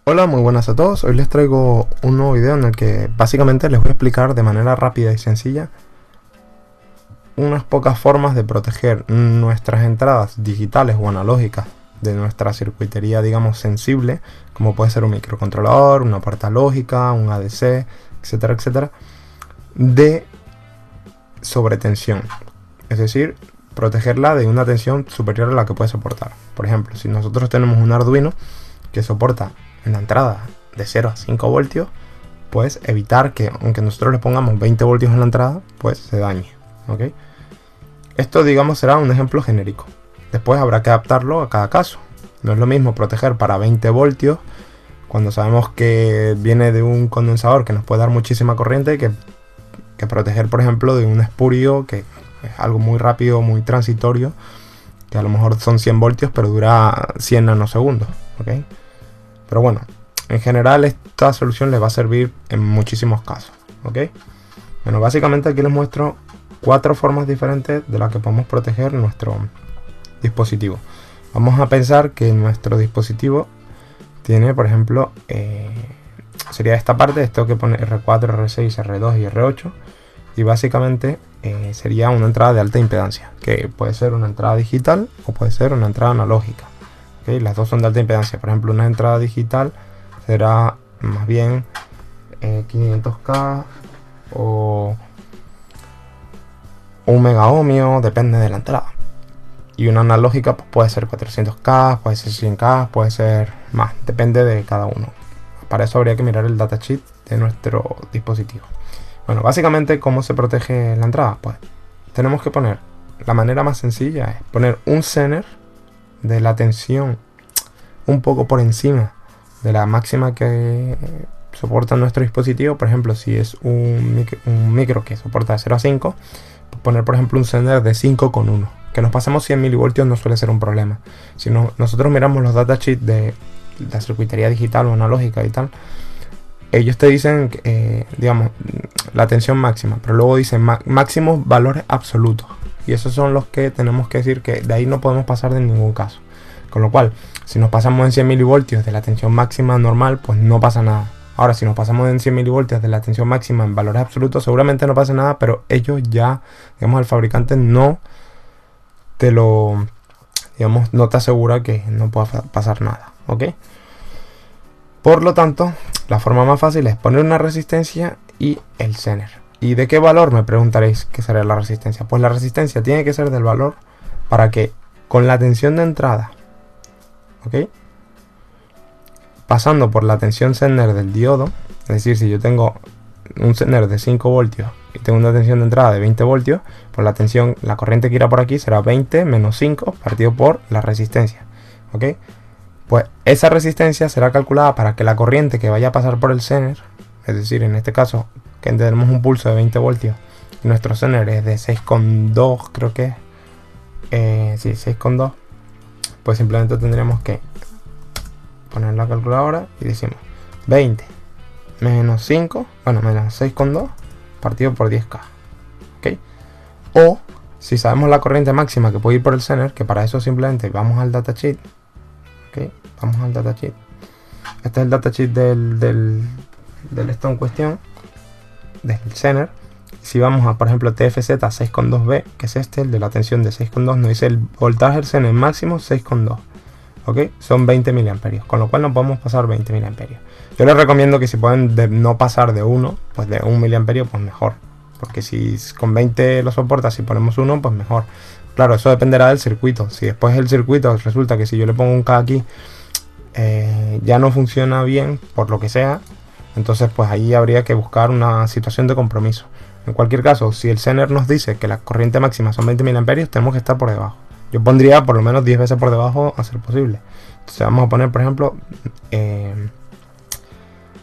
Hola, muy buenas a todos. Hoy les traigo un nuevo video en el que básicamente les voy a explicar de manera rápida y sencilla unas pocas formas de proteger nuestras entradas digitales o analógicas de nuestra circuitería, digamos, sensible, como puede ser un microcontrolador, una puerta lógica, un ADC, etcétera, etcétera, de sobretensión. Es decir, protegerla de una tensión superior a la que puede soportar. Por ejemplo, si nosotros tenemos un Arduino que soporta en la entrada de 0 a 5 voltios, pues evitar que, aunque nosotros le pongamos 20 voltios en la entrada, pues se dañe. ¿Ok? Esto, digamos, será un ejemplo genérico. Después habrá que adaptarlo a cada caso. No es lo mismo proteger para 20 voltios cuando sabemos que viene de un condensador que nos puede dar muchísima corriente que proteger, por ejemplo, de un espurio que es algo muy rápido, muy transitorio, que a lo mejor son 100 voltios pero dura 100 nanosegundos. ¿Ok? Pero bueno, en general esta solución les va a servir en muchísimos casos. ¿Ok? Bueno, básicamente aquí les muestro 4 formas diferentes de las que podemos proteger nuestro dispositivo. Vamos a pensar que nuestro dispositivo tiene, por ejemplo, sería esta parte, tengo que poner R4, R6, R2 y R8. Y básicamente sería una entrada de alta impedancia, que puede ser una entrada digital o puede ser una entrada analógica. ¿Okay? Las dos son de alta impedancia. Por ejemplo, una entrada digital será más bien 500K o 1 mega ohmio, depende de la entrada. Y una analógica pues, puede ser 400K, puede ser 100K, puede ser más, depende de cada uno. Para eso habría que mirar el datasheet de nuestro dispositivo. Bueno, básicamente, ¿cómo se protege la entrada? Pues tenemos que poner, la manera más sencilla es poner un Zener de la tensión un poco por encima de la máxima que soporta nuestro dispositivo. Por ejemplo, si es un micro que soporta de 0 a 5, poner por ejemplo un Zener de 5,1. Que nos pasemos 100 milivoltios no suele ser un problema. Si nosotros miramos los datasheets de la circuitería digital o analógica y tal, ellos te dicen, digamos, la tensión máxima, pero luego dicen máximos valores absolutos. Y esos son los que tenemos que decir que de ahí no podemos pasar de ningún caso. Con lo cual, si nos pasamos en 100 milivoltios de la tensión máxima normal, pues no pasa nada. Ahora, si nos pasamos en 100 milivoltios de la tensión máxima en valores absolutos, seguramente no pasa nada, pero ellos ya, digamos, el fabricante no te lo, digamos, no te asegura que no pueda pasar nada. ¿Ok? Por lo tanto, la forma más fácil es poner una resistencia y el Zener. ¿Y de qué valor? Me preguntaréis que sería la resistencia. Pues la resistencia tiene que ser del valor para que con la tensión de entrada, ¿ok?, pasando por la tensión Zener del diodo, es decir, si yo tengo un Zener de 5 voltios y tengo una tensión de entrada de 20 voltios, pues la corriente que irá por aquí será 20 menos 5 partido por la resistencia. ¿Ok? Pues esa resistencia será calculada para que la corriente que vaya a pasar por el Zener, es decir, en este caso, que tenemos un pulso de 20 voltios, y nuestro Zener es de 6,2, creo que es, sí, 6,2, pues simplemente tendríamos que poner la calculadora y decimos 20 menos 5, bueno, menos 6,2 partido por 10K. ¿Ok? O si sabemos la corriente máxima que puede ir por el Zener, que para eso simplemente vamos al datasheet. ¿Ok? Vamos al datasheet. Este es el datasheet del esto en cuestión, del Zener. Si vamos a, por ejemplo, TFZ 6,2B, que es este, el de la tensión de 6,2, nos dice el voltaje del Zener máximo 6,2. ¿Ok? Son 20 miliamperios, con lo cual no podemos pasar 20 miliamperios. Yo les recomiendo que si pueden no pasar de 1, pues de 1 miliamperio, pues mejor. Porque si con 20 lo soporta, si ponemos 1, pues mejor. Claro, eso dependerá del circuito. Si después el circuito resulta que si yo le pongo un K aquí, ya no funciona bien, por lo que sea, entonces pues ahí habría que buscar una situación de compromiso. En cualquier caso, si el Zener nos dice que la corriente máxima son 20 miliamperios, tenemos que estar por debajo. Yo pondría por lo menos 10 veces por debajo a ser posible. Entonces vamos a poner, por ejemplo,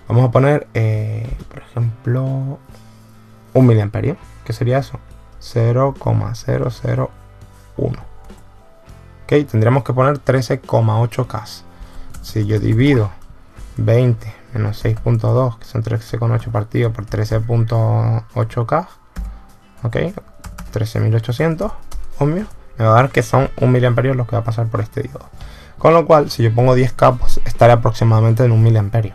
por ejemplo, 1 miliamperio. ¿Qué sería eso? 0,001. Ok, tendríamos que poner 13,8K. Si yo divido 20 menos 6,2, que son 13,8 partido por 13,8K, ok, 13.800 ohmios, me va a dar que son 1 miliamperio los que va a pasar por este diodo. Con lo cual, si yo pongo 10K, pues estaré aproximadamente en 1 miliamperio.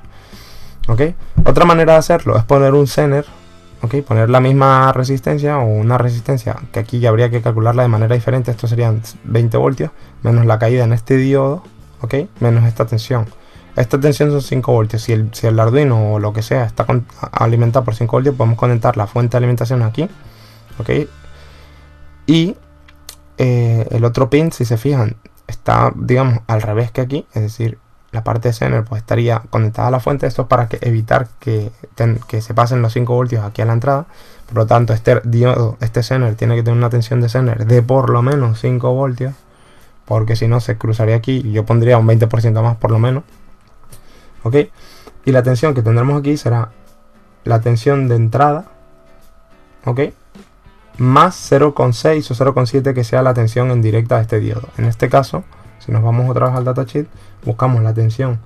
¿Ok? Otra manera de hacerlo es poner un Zener, ¿ok? Poner la misma resistencia o una resistencia, que aquí ya habría que calcularla de manera diferente. Esto serían 20 voltios, menos la caída en este diodo, ¿ok? Menos esta tensión. Esta tensión son 5 voltios. Si el Arduino o lo que sea está alimentado por 5 voltios, podemos conectar la fuente de alimentación aquí, ¿ok? Y el otro pin, si se fijan, está, digamos, al revés que aquí, es decir, la parte de Zener pues estaría conectada a la fuente. Esto es para evitar que se pasen los 5 voltios aquí a la entrada. Por lo tanto, este diodo, este Zener, tiene que tener una tensión de Zener de por lo menos 5 voltios, porque si no se cruzaría aquí y yo pondría un 20% más por lo menos. ¿Ok? Y la tensión que tendremos aquí será la tensión de entrada, ¿ok? Más 0,6 o 0,7 que sea la tensión en directa de este diodo. En este caso, si nos vamos otra vez al datasheet, buscamos la tensión.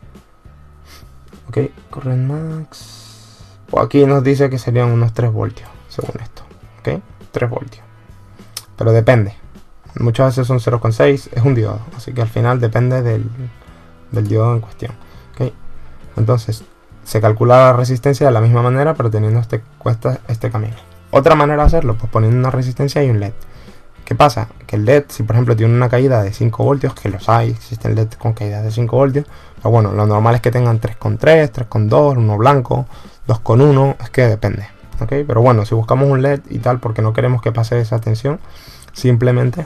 Ok, current max. Pues aquí nos dice que serían unos 3 voltios, según esto. Ok, 3 voltios. Pero depende. Muchas veces son 0,6, es un diodo. Así que al final depende del diodo en cuestión. Ok, entonces se calcula la resistencia de la misma manera, pero teniendo este camino. Otra manera de hacerlo, pues poniendo una resistencia y un LED. ¿Qué pasa? Que el LED, si por ejemplo tiene una caída de 5 voltios, que los hay, existen LED con caídas de 5 voltios, pues bueno, lo normal es que tengan 3,3, 3,2, uno blanco, 2,1, es que depende, ¿ok? Pero bueno, si buscamos un LED y tal, porque no queremos que pase esa tensión, simplemente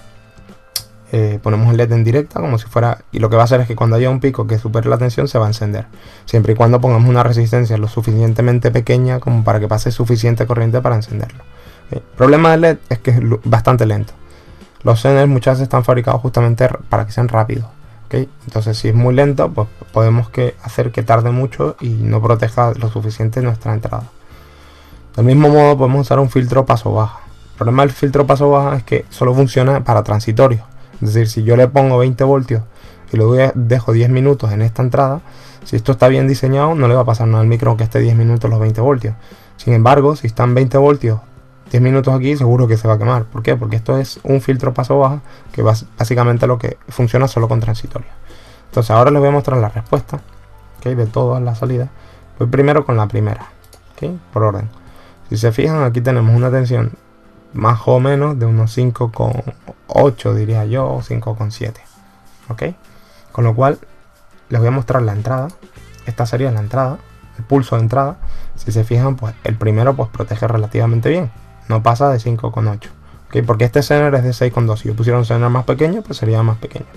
ponemos el LED en directa, como si fuera, y lo que va a hacer es que cuando haya un pico que supere la tensión, se va a encender, siempre y cuando pongamos una resistencia lo suficientemente pequeña como para que pase suficiente corriente para encenderlo. ¿Okay? El problema del LED es que es bastante lento. Los Zener muchas veces están fabricados justamente para que sean rápidos, ¿okay? Entonces si es muy lento, pues podemos hacer que tarde mucho y no proteja lo suficiente nuestra entrada. Del mismo modo podemos usar un filtro paso baja. El problema del filtro paso baja es que solo funciona para transitorios. Es decir, si yo le pongo 20 voltios y lo dejo 10 minutos en esta entrada, si esto está bien diseñado, no le va a pasar nada al micro aunque esté 10 minutos los 20 voltios. Sin embargo, si están 20 voltios 10 minutos aquí, seguro que se va a quemar. ¿Por qué? Porque esto es un filtro paso baja que básicamente lo que funciona solo con transitorios. Entonces ahora les voy a mostrar la respuesta, ¿okay? De todas las salidas. Voy primero con la primera, ¿okay? Por orden. Si se fijan, aquí tenemos una tensión más o menos de unos 5,8 diría yo, o 5,7, ¿ok? Con lo cual les voy a mostrar la entrada. Esta sería la entrada, el pulso de entrada. Si se fijan, pues el primero pues protege relativamente bien, no pasa de 5,8, ¿ok? Porque este Zener es de 6,2. Si yo pusiera un Zener más pequeño, pues sería más pequeño,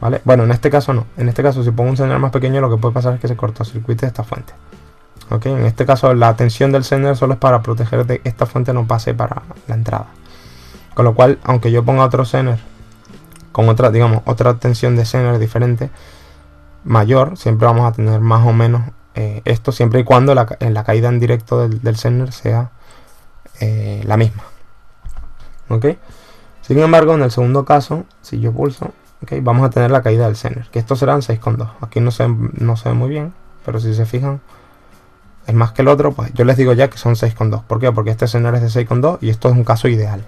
¿vale? Bueno, en este caso no. En este caso, si pongo un Zener más pequeño, lo que puede pasar es que se cortocircuite esta fuente. ¿Okay? En este caso la tensión del Zener solo es para proteger de que esta fuente no pase para la entrada. Con lo cual, aunque yo ponga otro Zener con otra, digamos, otra tensión de Zener diferente, mayor, siempre vamos a tener más o menos esto, siempre y cuando la caída en directo del Zener sea la misma. ¿Ok? Sin embargo, en el segundo caso, si yo pulso, ¿okay? Vamos a tener la caída del Zener, que estos serán 6,2. Aquí no se ve muy bien, pero si se fijan, es más que el otro. Pues yo les digo ya que son 6,2. ¿Por qué? Porque este Zener es de 6,2 y esto es un caso ideal.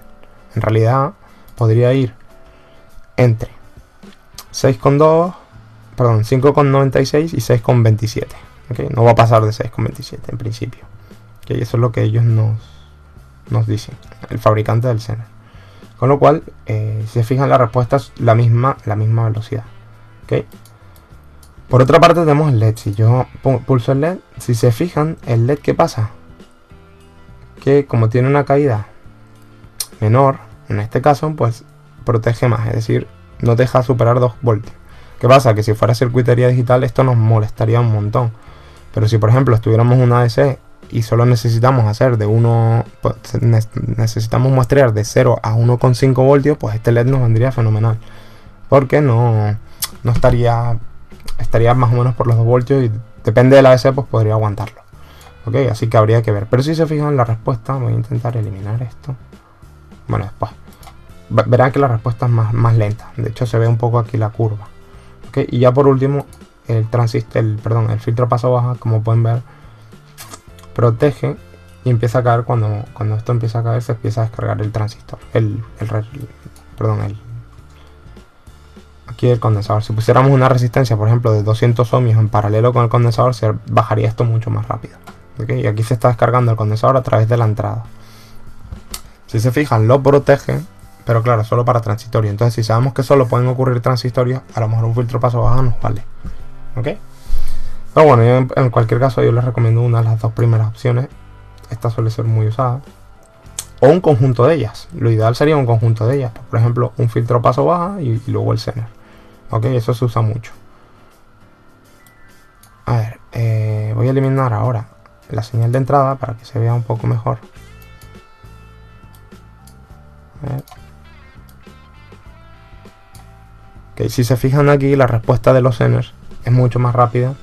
En realidad podría ir entre 6,2, perdón, 5,96 y 6,27. ¿Okay? No va a pasar de 6,27 en principio. ¿Okay? Eso es lo que ellos nos dicen, el fabricante del Zener. Con lo cual, si se fijan, la respuesta es la misma velocidad. ¿Okay? Por otra parte tenemos el LED. Si yo pulso el LED, si se fijan, el LED, ¿qué pasa? Que como tiene una caída menor, en este caso, pues protege más, es decir, no deja superar 2 voltios. ¿Qué pasa? Que si fuera circuitería digital esto nos molestaría un montón. Pero si por ejemplo estuviéramos una ADC y solo necesitamos hacer de 1, pues, necesitamos muestrear de 0 a 1,5 voltios, pues este LED nos vendría fenomenal. Porque no estaría más o menos por los 2 voltios y depende de la ADC, pues podría aguantarlo. Ok, así que habría que ver. Pero si se fijan en la respuesta, voy a intentar eliminar esto. Bueno, después verán que la respuesta es más lenta. De hecho se ve un poco aquí la curva. ¿Okay? Y ya por último el filtro paso baja, como pueden ver, protege y empieza a caer cuando esto empieza a caer, se empieza a descargar el transistor, aquí aquí el condensador. Si pusiéramos una resistencia, por ejemplo, de 200 ohmios en paralelo con el condensador, se bajaría esto mucho más rápido. ¿Okay? Y aquí se está descargando el condensador a través de la entrada. Si se fijan, lo protege, pero claro, solo para transitorios. Entonces, si sabemos que solo pueden ocurrir transitorios, a lo mejor un filtro paso baja nos vale. ¿Ok? Pero bueno, yo en cualquier caso yo les recomiendo una de las dos primeras opciones. Esta suele ser muy usada. O un conjunto de ellas. Lo ideal sería un conjunto de ellas. Por ejemplo, un filtro paso baja y luego el Zener. Ok, eso se usa mucho. A ver, voy a eliminar ahora la señal de entrada para que se vea un poco mejor. A ver. Ok, si se fijan aquí, la respuesta de los Zeners es mucho más rápida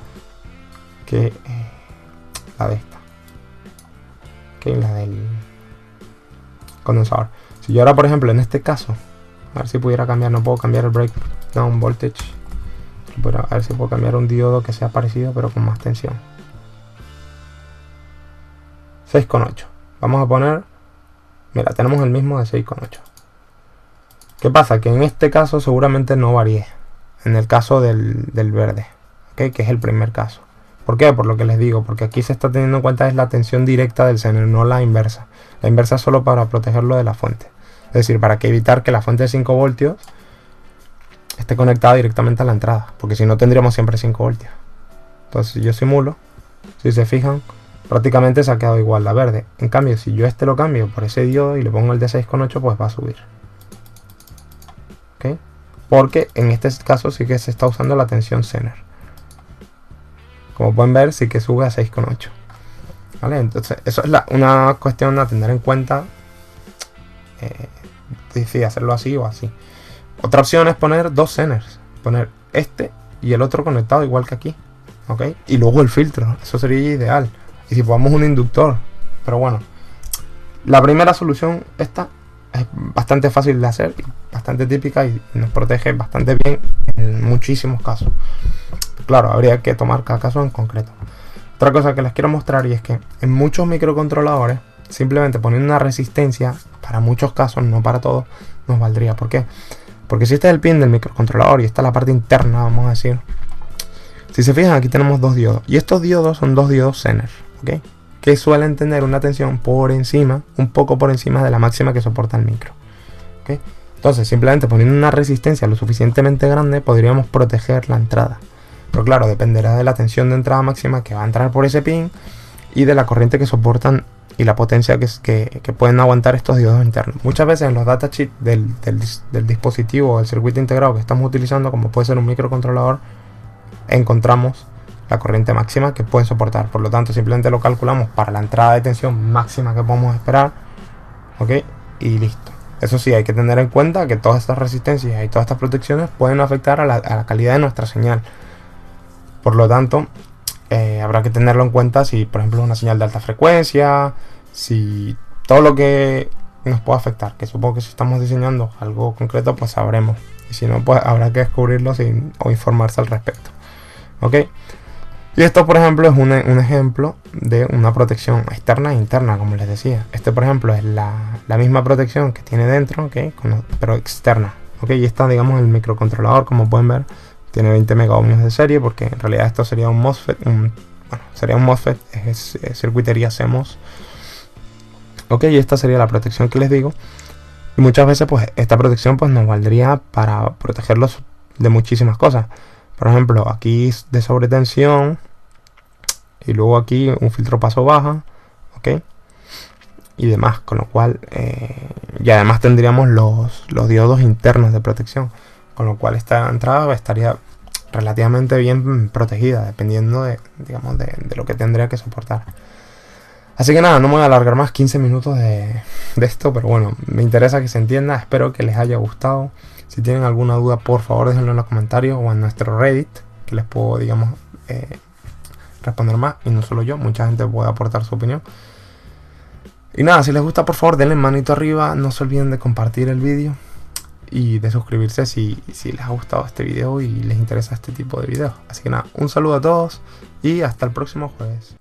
que la de esta. Ok, la del condensador. Si yo ahora, por ejemplo, en este caso, a ver si pudiera cambiar, no puedo cambiar el breakdown voltage. A ver si puedo cambiar un diodo que sea parecido pero con más tensión. 6,8. Vamos a poner, mira, tenemos el mismo de 6,8. ¿Qué pasa? Que en este caso seguramente no varíe. En el caso del verde, ¿okay? Que es el primer caso. ¿Por qué? Por lo que les digo, porque aquí se está teniendo en cuenta es la tensión directa del Zener, no la inversa. La inversa es solo para protegerlo de la fuente. Es decir, para que evitar que la fuente de 5 voltios esté conectada directamente a la entrada, porque si no tendríamos siempre 5 voltios. Entonces, si yo simulo, si se fijan, prácticamente se ha quedado igual la verde. En cambio, si yo lo cambio por ese diodo y le pongo el de 6,8, pues va a subir. ¿Ok? Porque en este caso sí que se está usando la tensión Zener. Como pueden ver, sí que sube a 6,8. ¿Vale? Entonces, eso es una cuestión a tener en cuenta. Si hacerlo así o así. Otra opción es poner dos Zeners. Poner este y el otro conectado igual que aquí. ¿Ok? Y luego el filtro. Eso sería ideal. Y si ponemos un inductor. Pero bueno. La primera solución, esta, es bastante fácil de hacer. Bastante típica y nos protege bastante bien en muchísimos casos. Claro, habría que tomar cada caso en concreto. Otra cosa que les quiero mostrar y es que en muchos microcontroladores, simplemente poniendo una resistencia, para muchos casos, no para todos, nos valdría. ¿Por qué? Porque si este es el pin del microcontrolador y esta es la parte interna, vamos a decir. Si se fijan, aquí tenemos dos diodos. Y estos diodos son dos diodos Zener, ¿ok? Que suelen tener una tensión por encima, un poco por encima de la máxima que soporta el micro. ¿Ok? Entonces, simplemente poniendo una resistencia lo suficientemente grande, podríamos proteger la entrada. Pero claro, dependerá de la tensión de entrada máxima que va a entrar por ese pin y de la corriente que soportan y la potencia que pueden aguantar estos diodos internos. Muchas veces en los datasheets del dispositivo o del circuito integrado que estamos utilizando, como puede ser un microcontrolador, encontramos la corriente máxima que pueden soportar. Por lo tanto, simplemente lo calculamos para la entrada de tensión máxima que podemos esperar. ¿Ok? Y listo. Eso sí, hay que tener en cuenta que todas estas resistencias y todas estas protecciones pueden afectar a la calidad de nuestra señal. Por lo tanto, habrá que tenerlo en cuenta si, por ejemplo, es una señal de alta frecuencia, si todo lo que nos pueda afectar, que supongo que si estamos diseñando algo concreto, pues sabremos. Y si no, pues habrá que descubrirlo o informarse al respecto. ¿Ok? Y esto, por ejemplo, es un ejemplo de una protección externa e interna, como les decía. Este, por ejemplo, es la misma protección que tiene dentro, ¿ok? Pero externa. ¿Ok? Y esta, digamos, el microcontrolador, como pueden ver, tiene 20 megaohmios de serie, porque en realidad esto sería un MOSFET. Sería un MOSFET, es circuitería CMOS. Ok, y esta sería la protección que les digo. Y muchas veces, pues, esta protección pues nos valdría para protegerlos de muchísimas cosas. Por ejemplo, aquí de sobretensión. Y luego aquí un filtro paso baja. Ok. Y demás. Con lo cual. Y además tendríamos los diodos internos de protección. Con lo cual esta entrada estaría relativamente bien protegida. Dependiendo de lo que tendría que soportar. Así que nada, no me voy a alargar más 15 minutos de esto. Pero bueno, me interesa que se entienda. Espero que les haya gustado. Si tienen alguna duda, por favor déjenlo en los comentarios o en nuestro Reddit, que les puedo, responder más. Y no solo yo, mucha gente puede aportar su opinión. Y nada, si les gusta, por favor denle manito arriba. No se olviden de compartir el vídeo y de suscribirse si les ha gustado este video y les interesa este tipo de videos. Así que nada, un saludo a todos y hasta el próximo jueves.